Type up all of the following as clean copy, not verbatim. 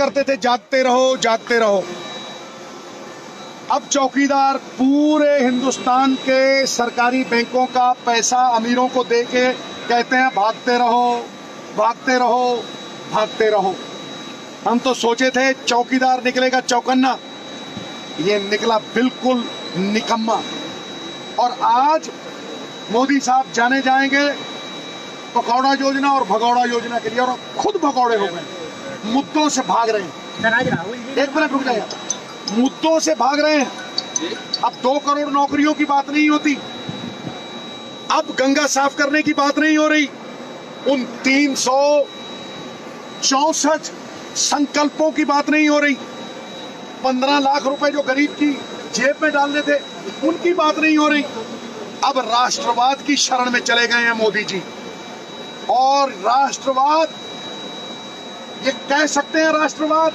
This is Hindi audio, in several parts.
करते थे जागते रहो जागते रहो। अब चौकीदार पूरे हिंदुस्तान के सरकारी बैंकों का पैसा अमीरों को दे के कहते हैं भागते रहो भागते रहो भागते रहो। हम तो सोचे थे चौकीदार निकलेगा चौकन्ना, ये निकला बिल्कुल निकम्मा। और आज मोदी साहब जाने जाएंगे पकौड़ा योजना और भगौड़ा योजना के लिए, और खुद भगौड़े हो गए, मुद्दों से भाग रहे हैं। एक मिनट रुक जाइए, मुद्दों से भाग रहे हैं। अब 2 करोड़ नौकरियों की बात नहीं होती, अब गंगा साफ करने की बात नहीं हो रही, उन 364 संकल्पों की बात नहीं हो रही, 15 लाख रुपए जो गरीब की जेब में डालने थे उनकी बात नहीं हो रही। अब राष्ट्रवाद की शरण में चले गए हैं मोदी जी। और राष्ट्रवाद, ये कह सकते हैं राष्ट्रवाद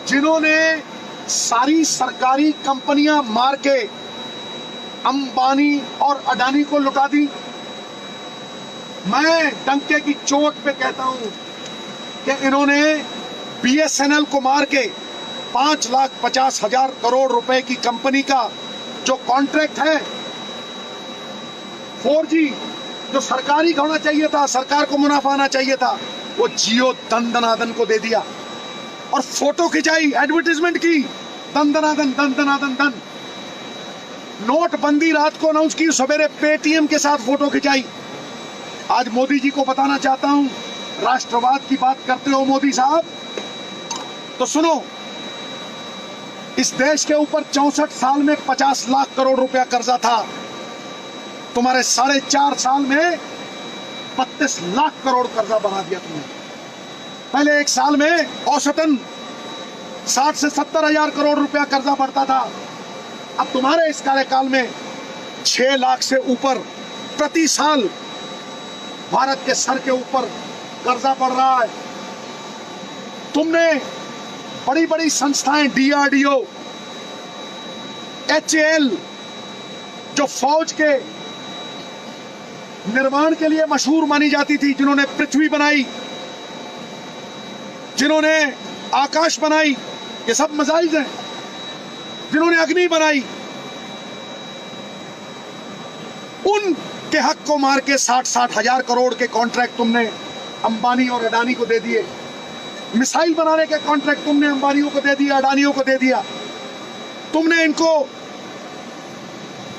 जिन्होंने सारी सरकारी कंपनियां मार के अंबानी और अडानी को लुटा दी। मैं डंके की चोट पे कहता हूं कि इन्होंने बीएसएनएल को मार के 5,50,000 करोड़ रुपए की कंपनी का जो कॉन्ट्रैक्ट है 4G जो सरकारी होना चाहिए था, सरकार को मुनाफा आना चाहिए था, वो जियो दंदनादन को दे दिया। और फोटो खिंचाई, एडवर्टाइजमेंट की, दंदनादन दंदनादन दन। नोटबंदी रात को अनाउंस की, सवेरे पेटीएम के साथ फोटो खिंचाई। आज मोदी जी को बताना चाहता हूं, राष्ट्रवाद की बात करते हो मोदी साहब, तो सुनो, इस देश के ऊपर 64 साल में 50 लाख करोड़ रुपया कर्जा था। तुम्हारे 4.5 साल में 32 लाख करोड़ कर्जा बढ़ा दिया तुमने। पहले एक साल में औसतन 60 से 70 हजार करोड़ रुपया कर्जा बढ़ता था। अब तुम्हारे इस कार्यकाल में 6 लाख से ऊपर प्रति साल भारत के सर के ऊपर कर्जा बढ़ रहा है। तुमने बड़ी बड़ी संस्थाएं, DRDO, HAL, जो फौज के निर्माण के लिए मशहूर मानी जाती थी, जिन्होंने पृथ्वी बनाई, जिन्होंने आकाश बनाई, ये सब मिसाइल्स हैं, जिन्होंने अग्नि बनाई, उनके हक को मार के 60-60 हजार करोड़ के कॉन्ट्रैक्ट तुमने अंबानी और अडानी को दे दिए। मिसाइल बनाने के कॉन्ट्रैक्ट तुमने अंबानियों को दे दिया, अडानियों को दे दिया। तुमने इनको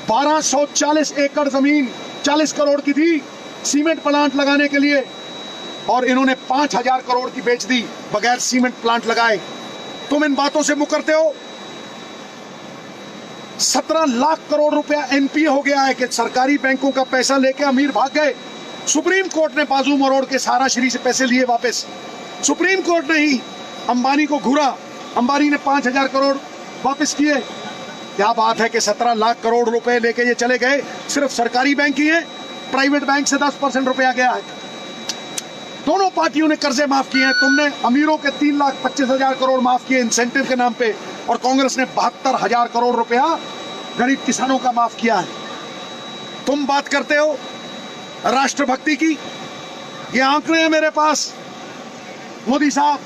1240 एकड़ जमीन 40 करोड़ की थी सीमेंट प्लांट लगाने के लिए, और इन्होंने 5,000 करोड़ की बेच दी बगैर सीमेंट प्लांट लगाए। तुम इन बातों से मुकरते हो। 17 लाख करोड़ रुपया NPA हो गया है कि सरकारी बैंकों का पैसा लेके अमीर भाग गए। सुप्रीम कोर्ट ने बाजू मरोड़ के सहाराश्री से पैसे लिए वापस। सुप्रीम कोर्ट ने ही अंबानी को घूरा, अंबानी ने 5,000 करोड़ वापस किए। क्या बात है कि 17 लाख करोड़ रुपए लेके ये चले गए। सिर्फ सरकारी बैंक ही है, प्राइवेट बैंक से 10% रुपया गया है। दोनों पार्टियों ने कर्जे माफ किए हैं। तुमने अमीरों के 3,25,000 करोड़ माफ किए इंसेंटिव के नाम पे, और कांग्रेस ने 72,000 करोड़ रुपया गरीब किसानों का माफ किया है। तुम बात करते हो राष्ट्रभक्ति की। ये आंकड़े हैं मेरे पास मोदी साहब,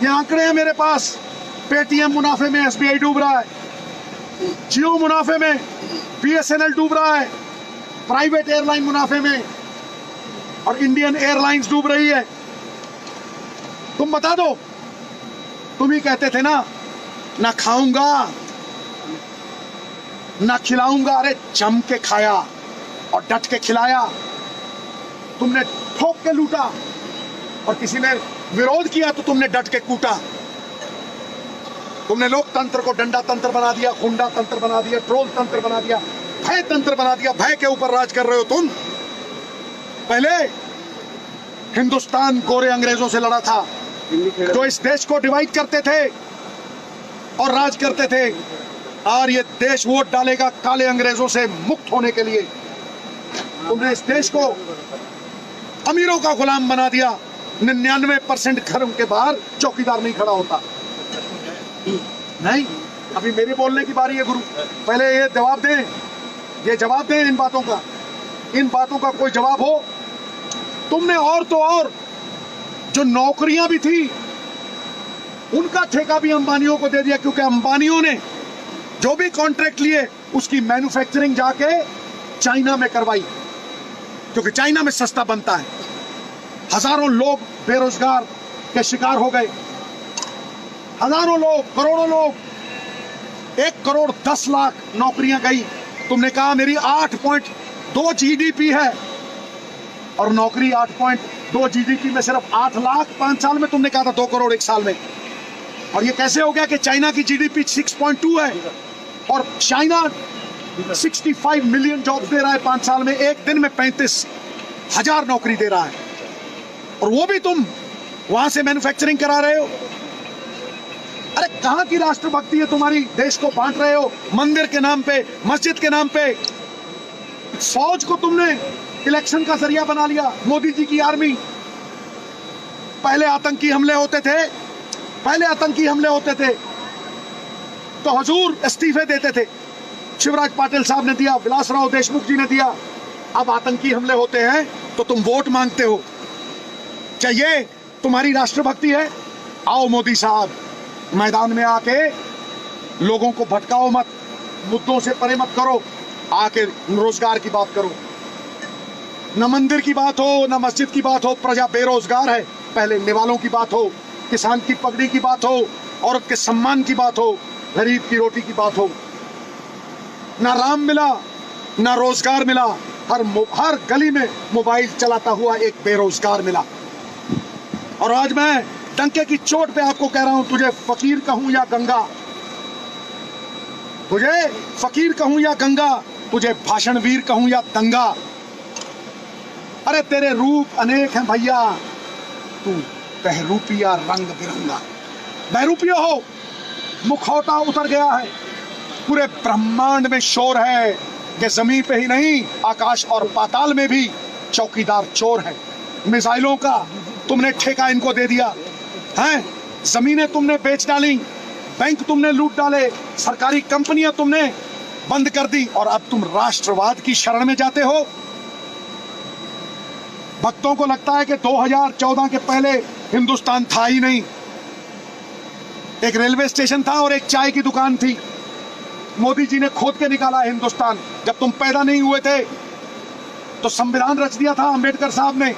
ये आंकड़े हैं मेरे पास। पेटीएम मुनाफे में SBI डूब रहा है, जियो मुनाफे में BSNL डूब रहा है, प्राइवेट एयरलाइन मुनाफे में और इंडियन एयरलाइंस डूब रही है। तुम बता दो, तुम ही कहते थे ना खाऊंगा ना खिलाऊंगा। अरे जम के खाया और डट के खिलाया। तुमने ठोक के लूटा, और किसी ने विरोध किया तो तुमने डट के कूटा। तुमने लोकतंत्र को डंडा तंत्र बना दिया, गुंडा तंत्र बना दिया, ट्रोल तंत्र बना दिया, भय तंत्र बना दिया। भय के ऊपर राज कर रहे हो तुम। पहले हिंदुस्तान गोरे अंग्रेजों से लड़ा था, जो इस देश को डिवाइड करते थे और राज करते थे। और ये देश वोट डालेगा काले अंग्रेजों से मुक्त होने के लिए। तुमने इस देश को अमीरों का गुलाम बना दिया। 99% घरों के बाहर चौकीदार नहीं खड़ा होता। नहीं, अभी मेरे बोलने की बारी है गुरु। पहले ये जवाब दें, ये जवाब दें इन बातों का। इन बातों का कोई जवाब हो। तुमने और तो और जो नौकरियां भी थी उनका ठेका भी अंबानियों को दे दिया, क्योंकि अंबानियों ने जो भी कॉन्ट्रैक्ट लिए उसकी मैन्युफैक्चरिंग जाके चाइना में करवाई, क्योंकि चाइना में सस्ता बनता है। हजारों लोग बेरोजगार के शिकार हो गए, हजारों लोग, करोड़ों लोग, 1,10,00,000 नौकरियां गई। तुमने कहा मेरी 8.2 जीडीपी है, और नौकरी 8.2 जीडीपी में सिर्फ 8 लाख 5 साल में, तुमने कहा था 2 करोड़ 1 साल में। और ये कैसे हो गया कि चाइना की जीडीपी 6.2 है और चाइना 65 मिलियन जॉब दे रहा है 5 साल में, एक दिन में 35,000 नौकरी दे रहा है, और वो भी तुम वहां से मैन्युफैक्चरिंग करा रहे हो। अरे कहां की राष्ट्रभक्ति है तुम्हारी? देश को बांट रहे हो मंदिर के नाम पे, मस्जिद के नाम पे। फौज को तुमने इलेक्शन का जरिया बना लिया, मोदी जी की आर्मी। पहले आतंकी हमले होते थे तो हुजूर इस्तीफे देते थे, शिवराज पाटिल साहब ने दिया, विलासराव देशमुख जी ने दिया। अब आतंकी हमले होते हैं तो तुम वोट मांगते हो। क्या ये तुम्हारी राष्ट्रभक्ति है? आओ मोदी साहब, मैदान में आके लोगों को भटकाओ मत, मुद्दों से परे मत करो, आके रोजगार की बात करो। न मंदिर की बात हो, न मस्जिद की बात हो, प्रजा बेरोजगार है। पहले निवालों की बात हो, किसान की पगड़ी की बात हो, औरत के सम्मान की बात हो, गरीब की रोटी की बात हो। ना राम मिला, ना रोजगार मिला, हर गली में मोबाइल चलाता हुआ एक बेरोजगार मिला। और आज मैं डंके की चोट पे आपको कह रहा हूं, तुझे फकीर कहूं या गंगा, तुझे फकीर कहूं या गंगा, तुझे भाषण वीर कहूं या दंगा। अरे तेरे रूप अनेक हैं भैया, तू बहरूपिया रंग बिरंगा। बहरूपिया हो, मुखौटा उतर गया है, पूरे ब्रह्मांड में शोर है कि जमीन पे ही नहीं, आकाश और पाताल में भी चौकीदार चोर है। मिसाइलों का तुमने ठेका इनको दे दिया है, जमीनें तुमने बेच डाली, बैंक तुमने लूट डाले, सरकारी कंपनियां तुमने बंद कर दी, और अब तुम राष्ट्रवाद की शरण में जाते हो। भक्तों को लगता है कि 2014 के पहले हिंदुस्तान था ही नहीं। एक रेलवे स्टेशन था और एक चाय की दुकान थी। मोदी जी ने खोद के निकाला हिंदुस्तान। जब तुम पैदा नहीं हुए थे तो संविधान रच दिया था अंबेडकर साहब ने।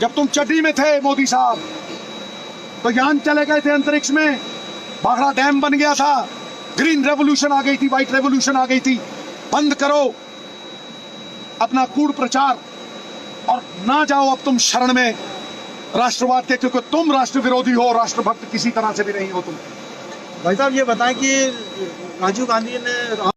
जब तुम चड्डी में थे मोदी साहब, तो यान चले गए थे अंतरिक्ष में, भाखड़ा डैम बन गया था, ग्रीन रेवोल्यूशन आ गई थी, व्हाइट रेवोल्यूशन आ गई थी। बंद करो अपना कूड़ प्रचार और ना जाओ अब तुम शरण में राष्ट्रवाद के, क्योंकि तुम राष्ट्र विरोधी हो, राष्ट्रभक्त किसी तरह से भी नहीं हो तुम। भाई साहब ये बताएं कि राजीव गांधी ने